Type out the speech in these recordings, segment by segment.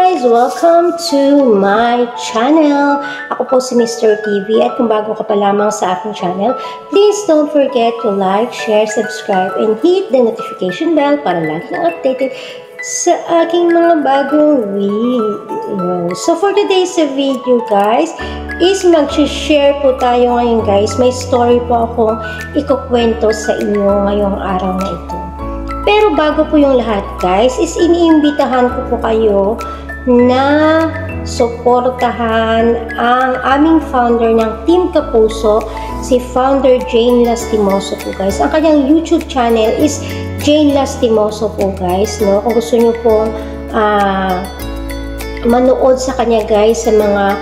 guys! Welcome to my channel. Ako po si Mr. TV at kung bago ka pa lamang sa aking channel, please don't forget to like, share, subscribe, and hit the notification bell para lagi kang updated sa aking mga bagong video. So for today's video guys, is mag-share po tayo ngayon guys. May story po akong ikukwento sa inyo ngayong araw na ito. Pero bago po yung lahat guys, is iniimbitahan ko po kayo na suportahan ang aming founder ng Team Kapuso, si Founder Jane Lastimoso po guys. Ang kanyang YouTube channel is Jane Lastimoso po guys. No? Kung gusto nyo pong manood sa kanya guys, sa mga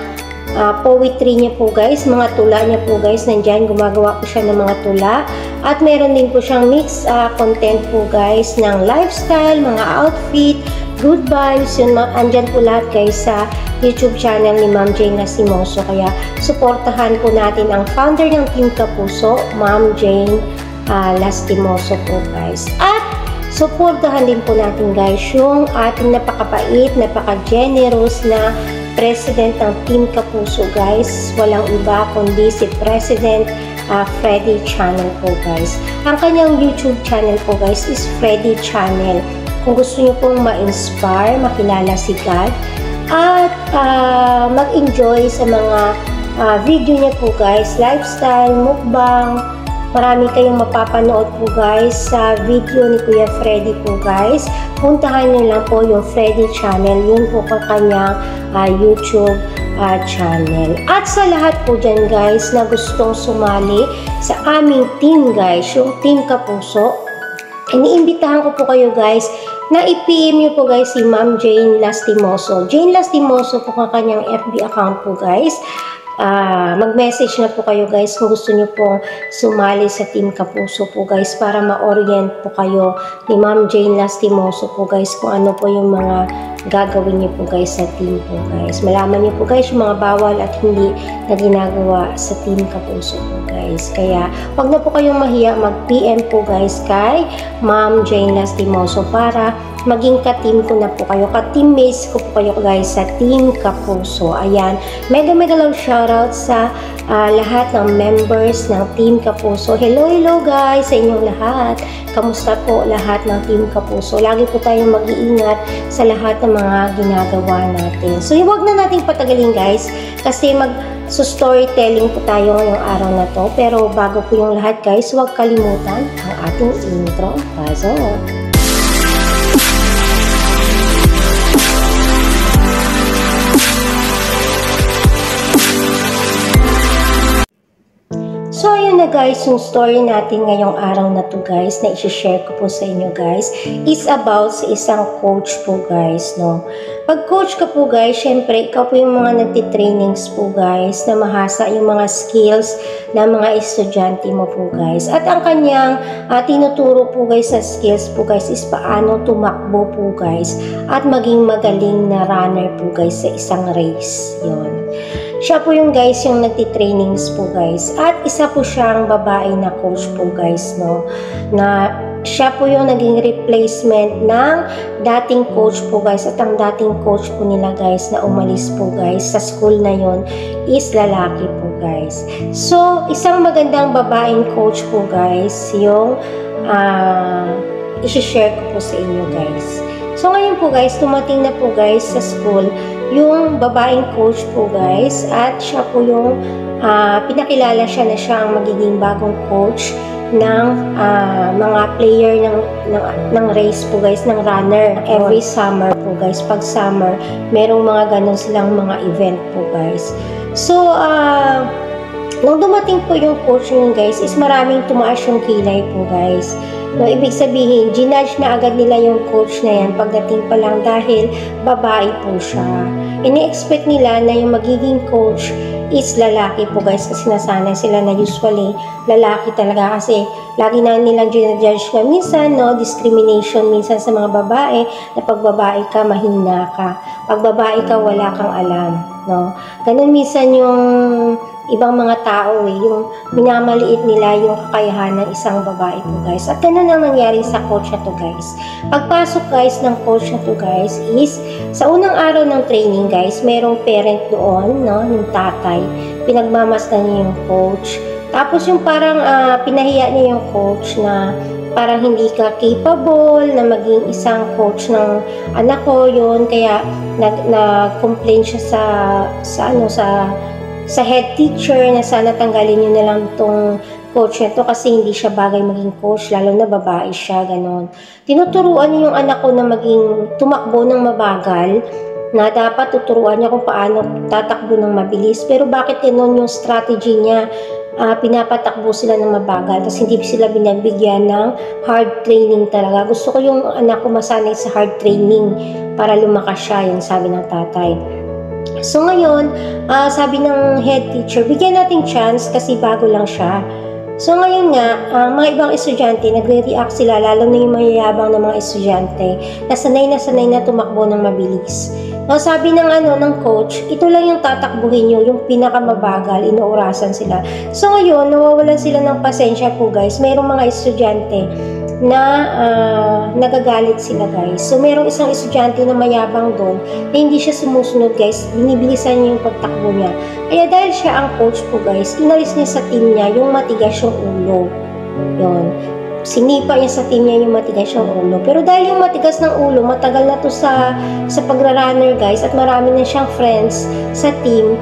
poetry niya po guys, mga tula niya po guys, nandyan gumagawa po siya ng mga tula at meron din po siyang mix content po guys ng lifestyle, mga outfit, good vibes, yun, andyan po lahat guys sa YouTube channel ni Ma'am Jane Lastimoso. Kaya supportahan po natin ang founder ng Team Kapuso, Ma'am Jane Lastimoso po guys. At supportahan din po natin guys yung ating napakabait, napaka-generous na President ng Team Kapuso guys, walang iba kundi si President Freddy Channel po guys. Ang kanyang YouTube channel po guys is Freddy Channel. Kung gusto niyo pong ma-inspire, makilala si God at mag-enjoy sa mga video niya po guys, lifestyle, mukbang, marami kayong mapapanood po guys sa video ni Kuya Freddy po guys. Puntahan niyo lang po yung Freddy Channel, yun po ang kanyang YouTube channel. At sa lahat po dyan guys na gustong sumali sa aming team guys, yung Team Kapuso, iniimbitahan ko po kayo guys na i-PM nyo po guys si Ma'am Jane Lastimoso. Jane Lastimoso po ang kanyang FB account po guys. Mag-message na po kayo guys kung gusto nyo pong sumali sa Team Kapuso po guys para ma-orient po kayo ni Ma'am Jane Lastimoso po guys kung ano po yung mga gagawin nyo po guys sa team po guys. Malaman nyo po guys yung mga bawal at hindi na ginagawa sa Team Kapuso po guys. Kaya wag na po kayong mahiya, mag-PM po guys kay Ma'am Jane Lastimoso para maging ka-team ko na po kayo. Ka-teammates ko po kayo guys sa Team Kapuso. Ayan, mega love shoutout sa lahat ng members ng Team Kapuso. Hello guys sa inyong lahat. Kamusta po lahat ng Team Kapuso? Lagi po tayong mag-iingat sa lahat ng mga ginagawa natin. So, huwag na nating patagalin guys kasi mag-storytelling po tayo ngayong araw na to. Pero bago po yung lahat guys, huwag kalimutan ang ating intro puzzle. So, ayun na guys, yung story natin ngayong araw na to guys, na i-share ko po sa inyo guys, is about sa isang coach po guys, no. Pag coach ka po guys, syempre, ikaw po yung mga nagtitrainings po guys, na mahasa yung mga skills na mga estudyante mo po guys. At ang kanyang tinuturo po guys sa skills po guys, is paano tumakbo po guys, at maging magaling na runner po guys sa isang race, yun. Siya po yung guys yung nagtitrainings po guys. At isa po siyang babae na coach po guys, no. Na siya po yung naging replacement ng dating coach po guys. At ang dating coach po nila guys na umalis po guys sa school na yon is lalaki po guys. So, isang magandang babaeng coach po guys yung i-share ko po sa inyo guys. So, ngayon po guys, tumating na po guys sa school yung babaeng coach po guys at siya po yung pinakilala siya na siya ang magiging bagong coach ng mga player ng race po guys, ng runner every summer po guys. Pag summer, merong mga ganun silang mga event po guys. So, nung dumating po yung coach nyo guys, is maraming tumaas yung kilay po guys. No, ibig sabihin, ginudge na agad nila yung coach na yan pagdating pa lang dahil babae po siya. Ini-expect nila na yung magiging coach is lalaki po guys kasi nasanay sila na usually lalaki talaga kasi lagi na nilang ginudge na minsan, no, discrimination minsan sa mga babae na pag babae ka, mahina ka. Pag babae ka, wala kang alam. No? Ganun minsan yung ibang mga tao yung minamaliit nila yung kakayahan ng isang babae po guys. At ganun ang nangyari sa coach na to guys. Pagpasok guys ng coach na to guys is sa unang araw ng training guys, merong parent doon, no, yung tatay. Pinagmamasdan niya yung coach. Tapos yung parang pinahiya niya yung coach na parang hindi ka capable na maging isang coach ng anak ko yun. Kaya nag-complain siya sa head teacher na sana tanggalin nyo na lang itong coach na to kasi hindi siya bagay maging coach, lalo na babae siya, ganon. Tinuturuan niya yung anak ko na maging tumakbo ng mabagal, na dapat tuturuan niya kung paano tatakbo ng mabilis. Pero bakit ganon yung strategy niya? Pinapatakbo sila ng mabagal, tapos hindi sila binabigyan ng hard training talaga. Gusto ko yung anak ko masanay sa hard training para lumakas siya, yung sabi ng tatay. So ngayon, sabi ng head teacher, bigyan natin chance kasi bago lang siya. So ngayon nga, mga ibang estudyante, nagre-react sila, lalo na yung mayayabang ng mga estudyante, na sanay na tumakbo ng mabilis. So sabi ng coach, ito lang yung tatakbuhin nyo, yung pinakamabagal, inuurasan sila. So ngayon, nawawalan sila ng pasensya po guys. Mayroong mga estudyante na nagagalit sila guys. So merong isang estudyante na mayabang doon na hindi siya sumusunod guys, binibilisan niya yung pagtakbo niya. Kaya dahil siya ang coach po guys, inalis niya sa team niya yung matigas yung ulo. Yun. Sinipa niya sa team niya yung matigas yung ulo. Pero dahil yung matigas ng ulo, matagal na to sa pagra-runner guys, at marami na siyang friends sa team,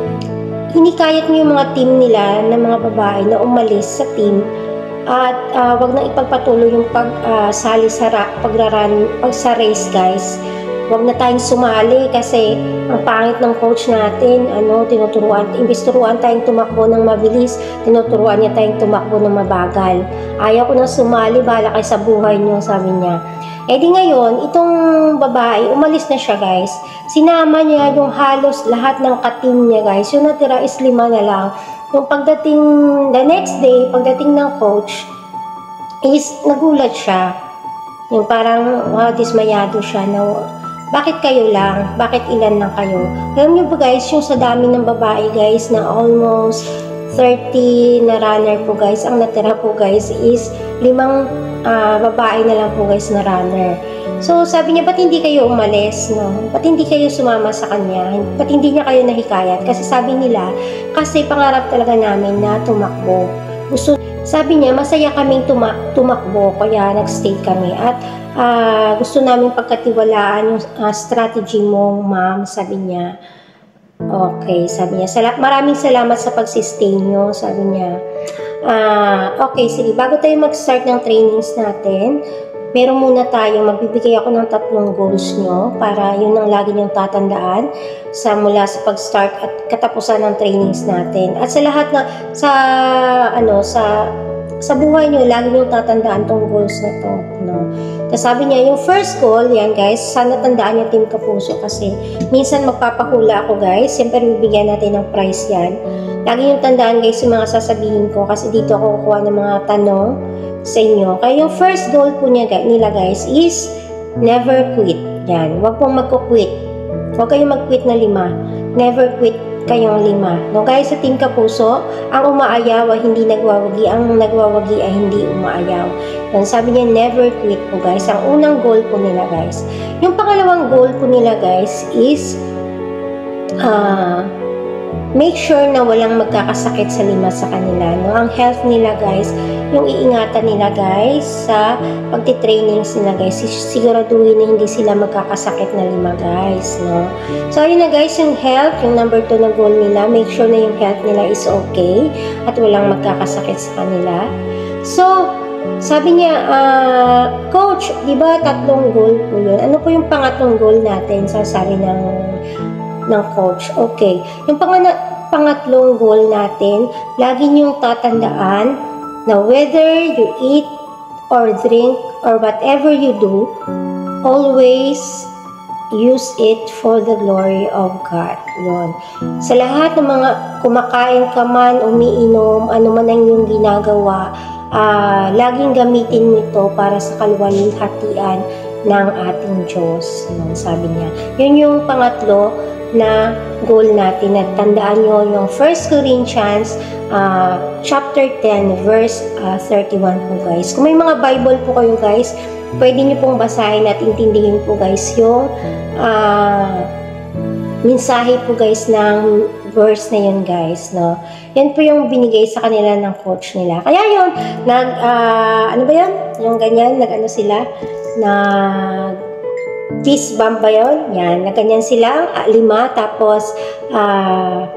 hinikayat niya yung mga team nila na mga babae na umalis sa team. At wag nang ipagpatuloy yung pagsali sa race guys. Wag na tayong sumali kasi ang pangit ng coach natin, imbes turuan tayong tumakbo ng mabilis, tinuturuan niya tayong tumakbo ng mabagal. Ayaw ko nang sumali, bahala kayo sa buhay niyo, sabi niya. Eh di ngayon, itong babae, umalis na siya guys. Sinama niya yung halos lahat ng ka-team niya guys. Yung natira is 5 na lang. Yung pagdating, the next day, pagdating ng coach, is nagulat siya. Yung parang, dismayado siya na, bakit kayo lang? Bakit ilan lang kayo? Alam niyo ba guys, yung sa dami ng babae guys, na almost 30 na runner po guys, ang natira po guys is 5 babae na lang po guys na runner. So sabi niya, ba't hindi kayo umalis? No? Ba't hindi kayo sumama sa kanya? Ba't hindi niya kayo nahikayat? Kasi sabi nila, kasi pangarap talaga namin na tumakbo. Sabi niya, masaya kaming tumakbo, kaya nag-stay kami. At gusto namin pagkatiwalaan yung strategy mo, ma'am, sabi niya. Okay, sabi niya, maraming salamat sa pagsistay niyo, sabi niya. Okay, sige, bago tayo mag-start ng trainings natin, meron muna tayo, magbibigay ako ng 3 goals nyo para yun ang lagi nyong tatandaan mula sa pag-start at katapusan ng trainings natin. At sa lahat sa buhay nyo, lagi nyong tatandaan tong goals na to. No? Tapos sabi niya, yung first goal, yan guys, sana tandaan niyo Team Kapuso kasi minsan magpapahula ako guys, siyempre bibigyan natin ng prize yan. Lagi nyong tandaan guys yung mga sasabihin ko kasi dito ako kukuha ng mga tanong sa inyo. Kaya yung first goal po nila guys is never quit. Yan. Huwag pong magko-quit. Huwag kayong mag-quit na 5. Never quit kayong 5. No, guys, sa Team Kapuso, ang umaayaw ay hindi nagwawagi. Ang nagwawagi ay hindi umaayaw. Yan, sabi niya, never quit po guys. Ang unang goal po nila guys. Yung pangalawang goal po nila guys is make sure na walang magkakasakit sa 5 sa kanila. No? Ang health nila guys, yung iingatan nila guys sa pagtitrainings nila guys, siguraduhin na hindi sila magkakasakit na 5 guys. No? So ayun na guys, yung health, yung number 2 na goal nila, make sure na yung health nila is okay at walang magkakasakit sa kanila. So, sabi niya, coach, di ba 3 goal po yun? Ano po yung pangatlong goal natin? Sabi ng coach. Okay. Yung pangatlong goal natin, lagi niyong tatandaan na whether you eat or drink or whatever you do, always use it for the glory of God. Yun. Sa lahat ng mga kumakain ka man, umiinom, ano man ang iyong ginagawa, laging gamitin nito para sa kaluwalhatian ng ating Diyos. Yun, sabi niya. Yun yung pangatlo. na goal natin. At tandaan nyo yung 1 Corinthians chapter 10 verse 31 po guys. Kung may mga Bible po kayo guys, pwede nyo pong basahin at intindihin po guys yung mensahe po guys ng verse na yun guys, no? Yan po yung binigay sa kanila ng coach nila. Kaya yun, ano ba yan? Yung ganyan, nag-ano sila? Peace bomb ba yun? Yan, nagganyan sila, 5, tapos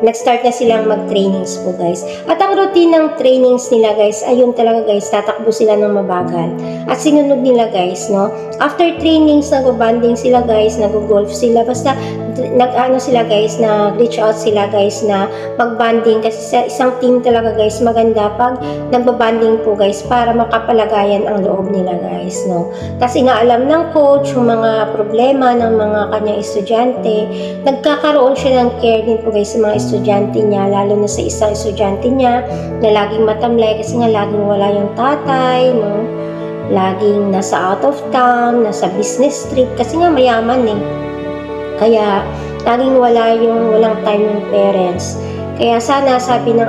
nag-start na silang mag-trainings po guys. At ang routine ng trainings nila guys, ayun talaga guys, tatakbo sila ng mabagal. At sinunod nila guys, no? After trainings, nag-banding sila guys, nag-golf sila, basta nag-ano sila guys, nag-reach out sila guys na mag-banding kasi sa isang team talaga guys, maganda pag nag-banding po guys para makapalagayan ang loob nila guys, no? Kasi inaalam ng coach yung mga problema ng mga kanyang estudyante, nagkakaroon siya ng care din po guys sa mga estudyante niya, lalo na sa isang estudyante niya na laging matamlay kasi nga laging wala yung tatay, no? Laging nasa out of town, nasa business trip kasi nga mayaman eh. Kaya laging walang time yung parents. Kaya sana sabi ng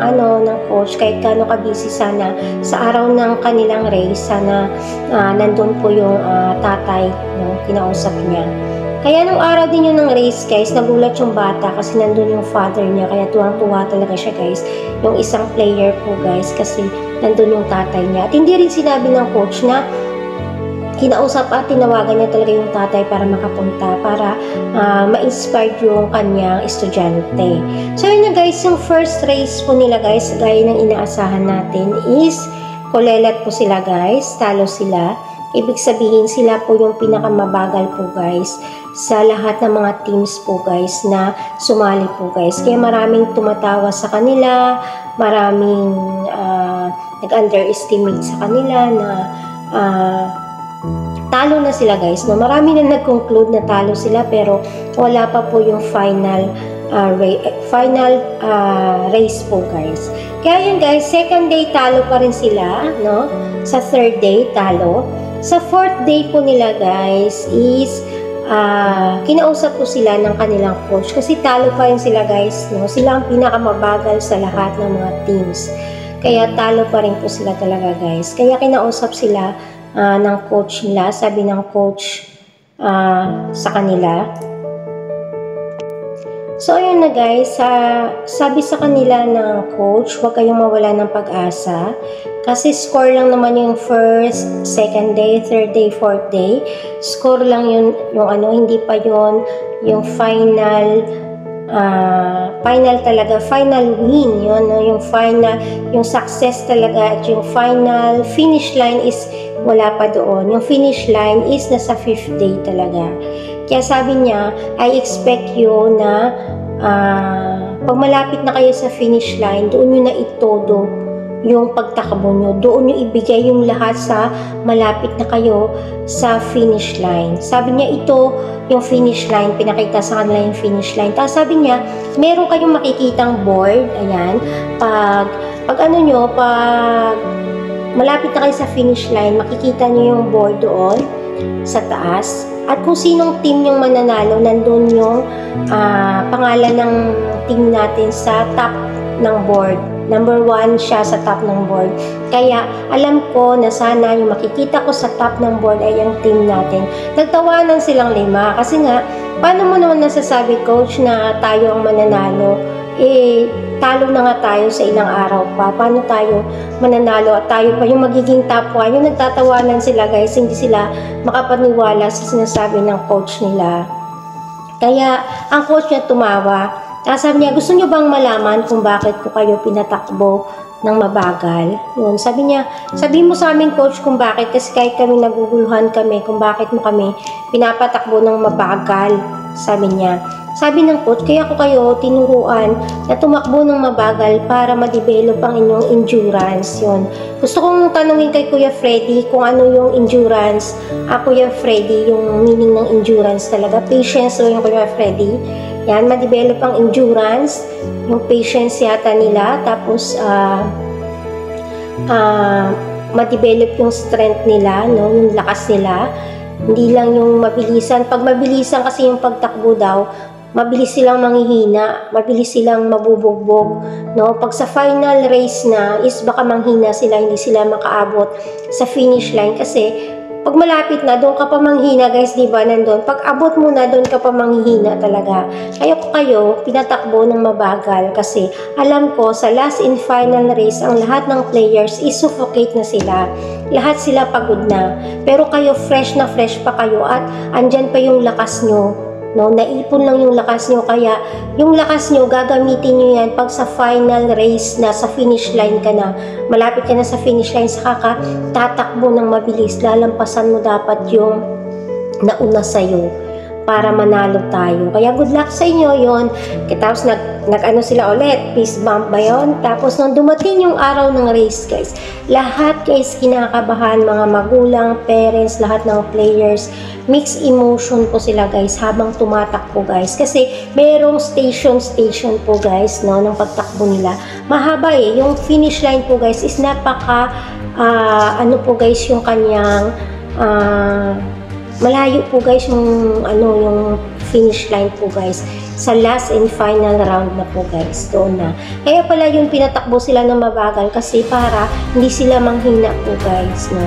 coach, kahit gaano ka-busy sana sa araw ng kanilang race, sana nandun po yung tatay, no, kinausap niya. Kaya nung araw din yun ng race guys, nagulat yung bata kasi nandun yung father niya, kaya tuwang-tuwa talaga siya guys, yung isang player po guys, kasi nandun yung tatay niya. At hindi rin sinabi ng coach na kinausap at tinawagan niya talaga yung tatay para makapunta, para ma-inspired yung kanyang estudyante. So yun na guys, yung first race po nila guys, gaya ng inaasahan natin is kulelat po sila guys, talo sila. Ibig sabihin sila po yung pinakamabagal po guys sa lahat ng mga teams po guys na sumali po guys. Kaya maraming tumatawa sa kanila, maraming nag-underestimate sa kanila na talo na sila guys, no? Marami na nag-conclude na talo sila pero wala pa po yung final race po guys. Kaya yun guys, second day talo pa rin sila, no? Sa third day talo. Sa fourth day po nila guys is kinausap po sila ng kanilang coach kasi talo pa rin sila guys, no? Sila ang pinakamabagal sa lahat ng mga teams. Kaya talo pa rin po sila talaga guys. Kaya kinausap sila ng coach nila, sabi ng coach sa kanila. So ayun na guys, sabi sa kanila ng coach, huwag kayong mawala ng pag-asa kasi score lang naman yung first, second day, third day, fourth day. Score lang yun, hindi pa yun yung final talaga, final win yun, no? Yung final, yung success talaga at yung final finish line is wala pa doon. Yung finish line is nasa 5th day talaga. Kaya sabi niya, I expect you na pag malapit na kayo sa finish line, doon nyo na itodo yung pagtakbo nyo. Doon nyo ibigay yung lahat sa malapit na kayo sa finish line. Sabi niya, ito yung finish line. Pinakita sa kanila yung finish line. Tapos sabi niya, meron kayong makikitang board. Ayan. Pag malapit na kayo sa finish line, makikita nyo yung board doon sa taas. At kung sinong team yung mananalo, nandun yung pangalan ng team natin sa top ng board. Number 1 siya sa top ng board. Kaya alam ko na sana yung makikita ko sa top ng board ay yung team natin. Nagtawanan silang 5 kasi nga, paano mo naman nasasabi coach na tayo ang mananalo? Talo na nga tayo sa ilang araw pa. Paano tayo mananalo at tayo pa yung magiging top 1? Yung nagtatawanan sila guys, hindi sila makapaniwala sa sinasabi ng coach nila. Kaya ang coach niya tumawa. Sabi niya, gusto niyo bang malaman kung bakit ko kayo pinatakbo ng mabagal? Yun, sabi niya, sabihin mo sa amin coach kung bakit, kasi kahit kami naguguluhan kami kung bakit mo kami pinapatakbo ng mabagal, sabi niya. Sabi ng coach, kaya ko kayo tinuruan na tumakbo ng mabagal para ma-develop ang inyong endurance. Yun. Gusto kong tanungin kay Kuya Freddy kung ano yung endurance. Kuya Freddy, yung meaning ng endurance talaga. Patience o yung Kuya Freddy. Yan, ma-develop ang endurance, yung patience yata nila, tapos ma-develop yung strength nila, no? Yung lakas nila. Hindi lang yung mabilisan. Pag mabilisan kasi yung pagtakbo daw, mabilis silang manghihina, mabilis silang mabubugbog, no? Pag sa final race na is baka manghina sila, hindi sila makaabot sa finish line kasi pag malapit na, doon ka pa manghina guys, di ba? Nandun. Pag abot mo na, doon ka pa manghihina talaga. Kaya ko kayo, pinatakbo ng mabagal kasi alam ko sa last and final race, ang lahat ng players is suffocate na sila. Lahat sila pagod na. Pero kayo, fresh na fresh pa kayo at andyan pa yung lakas nyo. No, naipon lang yung lakas nyo, kaya yung lakas nyo gagamitin nyo yan pag sa final race na, sa finish line ka na, malapit ka na sa finish line, saka ka tatakbo ng mabilis, lalampasan mo dapat yung nauna sa'yo para manalo tayo. Kaya good luck sa inyo yon. Tapos nag-ano sila ulit, fist bump ba yun? Tapos nung dumating yung araw ng race guys, lahat guys kinakabahan, mga magulang, parents, lahat ng players, mixed emotion po sila guys habang tumatakbo guys. Kasi merong station po guys, no, ng pagtakbo nila. Mahaba yung finish line po guys is napaka, ano po guys yung kanyang, malayo po guys yung yung finish line po guys sa last and final round na po guys, doon na. Kaya pala yung pinatakbo sila ng mabagal kasi para hindi sila manghina po guys, no.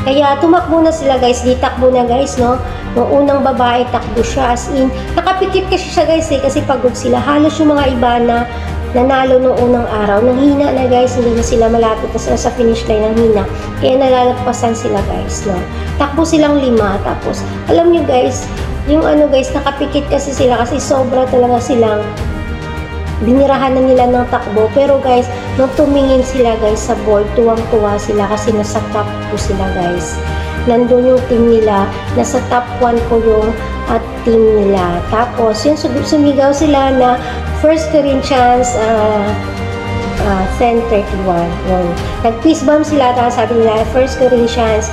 Kaya tumakbo na sila guys, di takbo na guys, no. Nung unang babae takbo siya, as in nakapikit kasi siya guys kasi pagod sila. Halos yung mga iba na nanalo nung unang araw, nang hina na guys, hindi na sila malapit na sila sa finish line ng hina. Kaya nalalagpasan sila guys, no. Takbo silang 5, tapos alam nyo guys, yung guys, nakapikit kasi sila kasi sobra talaga silang binirahan na nila ng takbo. Pero guys, nung tumingin sila guys sa board, tuwang-tuwa sila kasi nasa top 2 sila guys. Nandun yung team nila, nasa top 1 po yung team nila. Tapos yung sumigaw sila na First Corinthians 10:31. Nag-fist bump sila, tapos sabi nila First Corinthians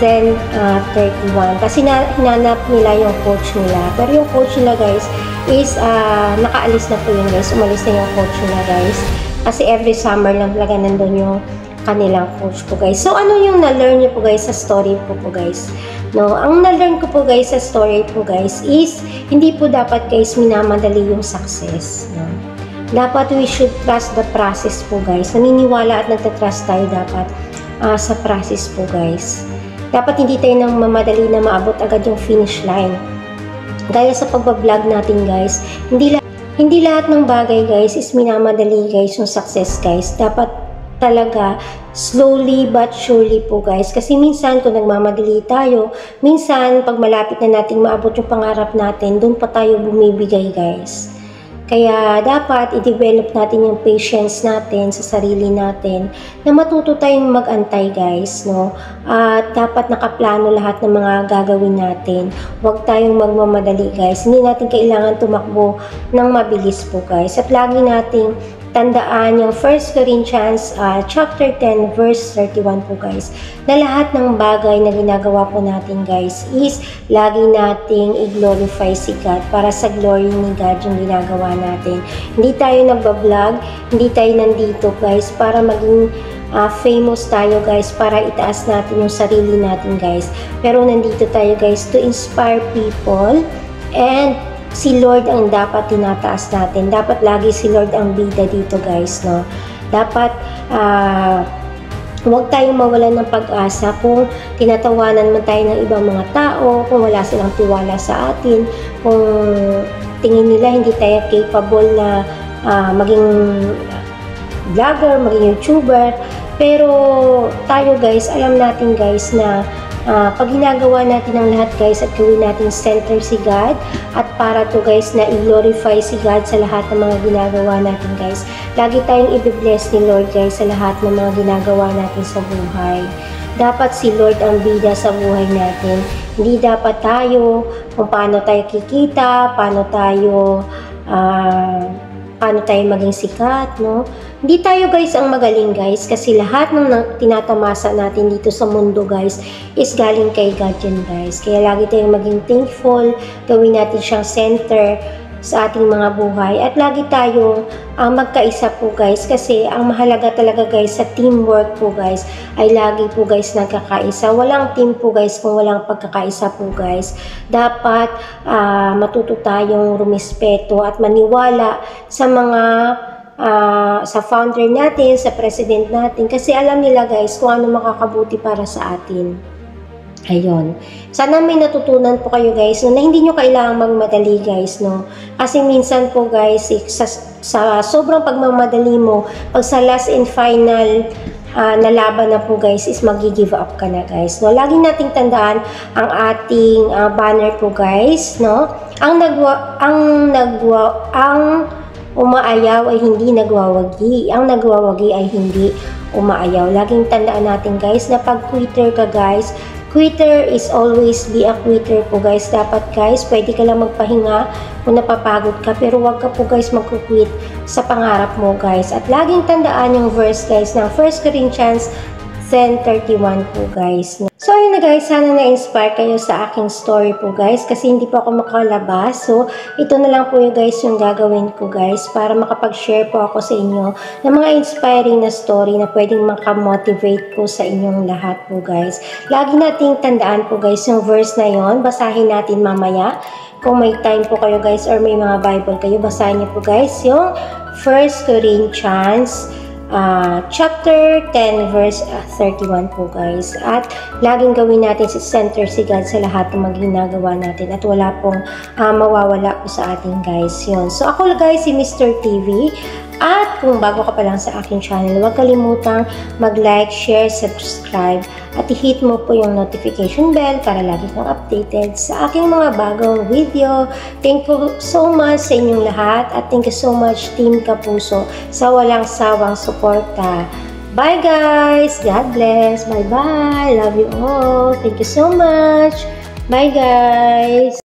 10:31. Kasi hinanap nila yung coach nila. Pero yung coach nila guys is nakaalis na po yun guys. Umalis na yung coach nila guys. Kasi every summer lang talaga nandun yung kanilang coach po guys. So ano yung na-learn nyo po guys sa story po guys? No, ang na-learn ko po guys sa story po guys is hindi po dapat guys minamadali yung success. No? Dapat we should trust the process po guys. Naniniwala at nagtatrust tayo dapat sa process po guys. Dapat hindi tayo nang mamadali na maabot agad yung finish line. Gaya sa pagbablog natin guys, hindi lahat ng bagay guys is minamadali guys yung success guys. Dapat talaga slowly but surely po guys. Kasi minsan kung nagmamadali tayo, minsan pag malapit na natin maabot yung pangarap natin, doon pa tayo bumibigay guys. Kaya dapat i-develop natin yung patience natin sa sarili natin na matuto tayong mag-antay guys, no? At dapat nakaplano lahat ng mga gagawin natin. Huwag tayong magmamadali guys. Hindi natin kailangan tumakbo ng mabilis po guys. At lagi nating tandaan yung 1 Corinthians chapter 10 verse 31 po guys, na lahat ng bagay na ginagawa po natin guys is lagi nating i-glorify si God, para sa glory ni God yung ginagawa natin. Hindi tayo nagbablog, hindi tayo nandito guys para maging famous tayo guys, para itaas natin yung sarili natin guys. Pero nandito tayo guys to inspire people, and si Lord ang dapat tinataas natin. Dapat lagi si Lord ang bida dito guys, no. Dapat huwag tayong mawalan ng pag-asa kung tinatawanan man tayo ng ibang mga tao, kung wala silang tiwala sa atin, kung tingin nila hindi tayo capable na maging vlogger, maging YouTuber. Pero tayo guys, alam natin guys na pag ginagawa natin ang lahat guys at gawin natin center si God, at para to guys na i-glorify si God sa lahat ng mga ginagawa natin guys. Lagi tayong i-bless ni Lord guys sa lahat ng mga ginagawa natin sa buhay. Dapat si Lord ang bida sa buhay natin. Hindi dapat tayo kung paano tayo kikita, paano tayo maging sikat, no? Hindi tayo guys ang magaling guys, kasi lahat ng tinatamasa natin dito sa mundo guys is galing kay God yan guys. Kaya lagi tayong maging thankful, gawin natin siyang center sa ating mga buhay at lagi tayong magkaisa po guys, kasi ang mahalaga talaga guys sa teamwork po guys ay lagi po guys nagkakaisa. Walang team po guys kung walang pagkakaisa po guys. Dapat matuto tayong rumispeto at maniwala sa mga sa founder natin, sa president natin, kasi alam nila guys kung ano makakabuti para sa atin. Ayun. Sana may natutunan po kayo guys no, na hindi nyo kailangang magmadali guys no. Kasi minsan po guys sa sobrang pagmamadali mo, pag sa last and final na laban na po guys is magi-give up ka na guys no. Laging nating tandaan ang ating banner po guys no. Ang umaayaw ay hindi nagwawagi. Ang nagwawagi ay hindi umaayaw. Laging tandaan natin guys na pag quitter ka guys, quitter is always be a quitter po guys. Dapat guys, pwede ka lang magpahinga kung napapagod ka, pero wag ka po guys magkukwit sa pangarap mo guys. At laging tandaan yung verse guys ng 1 Corinthians 10:31 po guys. So ayun na guys, sana na-inspire kayo sa aking story po guys, kasi hindi po ako makalabas. So ito na lang po yung guys yung gagawin ko guys para makapag-share po ako sa inyo ng mga inspiring na story na pwedeng makamotivate po sa inyong lahat po guys. Lagi nating tandaan po guys yung verse na yon, basahin natin mamaya. Kung may time po kayo guys or may mga Bible kayo, basahin niyo po guys yung 1 Corinthians chapter 10 verse 31 po guys. At laging gawin natin si center si God sa lahat ng mga ginagawa natin at wala pong mawawala po sa atin guys. Yun. So ako guys si Mr. TV, at kung bago ka pa lang sa aking channel, huwag kalimutang mag-like, share, subscribe at i-hit mo po yung notification bell para lagi kang updated sa aking mga bagong video. Thank you so much sa inyong lahat at thank you so much Team Kapuso sa walang sawang suporta. Bye guys! God bless! Bye bye! Love you all! Thank you so much! Bye guys!